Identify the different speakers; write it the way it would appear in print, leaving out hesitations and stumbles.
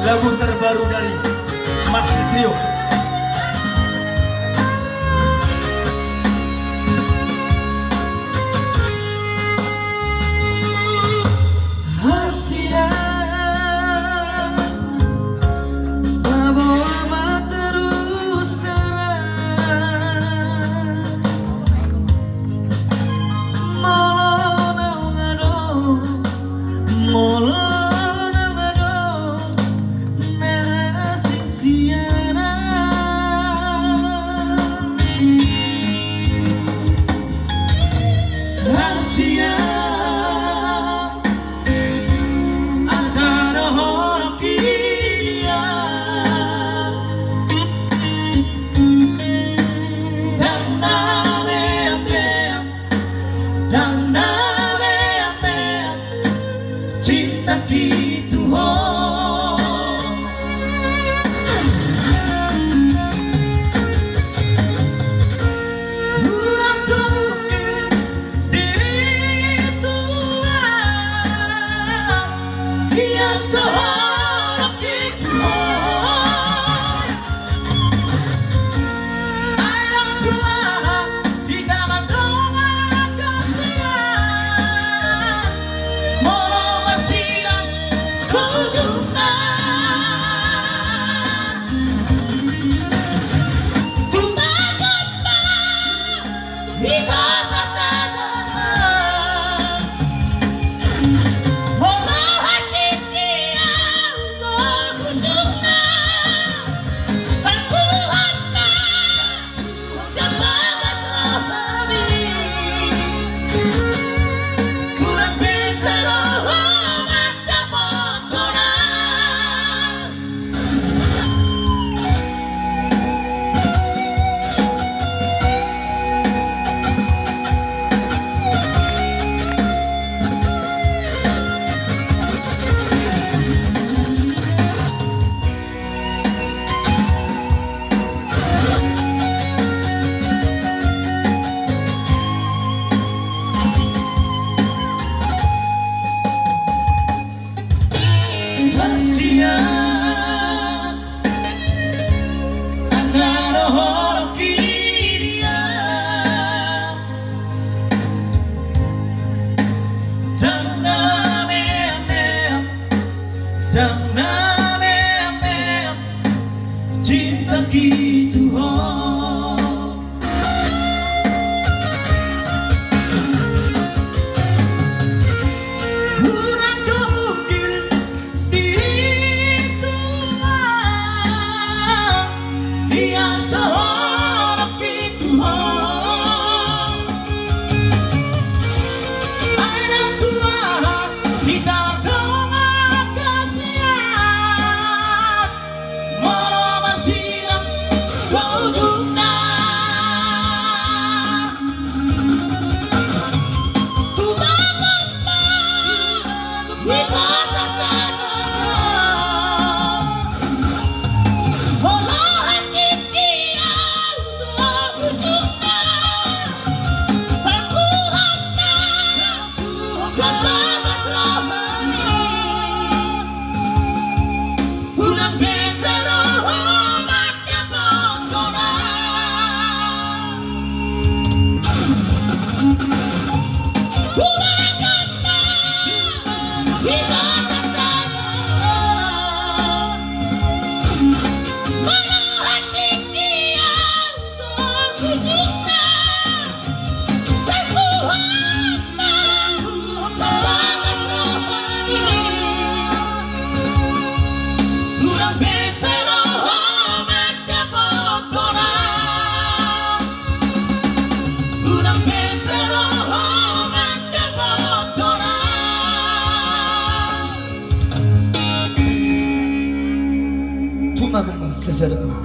Speaker 1: lagu terbaru dari Mas Trio.
Speaker 2: Cinta gitu Urang tunggu diri Tuhan Hias keharap gitu Ayam Tuhan di tangan doa kasihan Molo masirang kujuna Tumagama ikasasana Molo hati dia kujuna Sangkuhana Sambagas rohani Kurang bisa rohman kapotonan Kasihan Antara horok dia Dan nameam Dan nameam Cinta gitu Urang tunggu diri Tuhan Hias keharap gitu Ayam Tuhan di tangan kasihan Molo masirang kujuna Tumagama ikasasana Molo hati dia kujuna Sangkuhana Sambagas rohani Urang bisa rohman kapotonan Tumagama ikasasana Molo hati dia kujuna Sangkuhana Sambagas rohani Urang bisa rohman kapotonan Urang bisa rohman kapotonan
Speaker 1: Tumagama seserta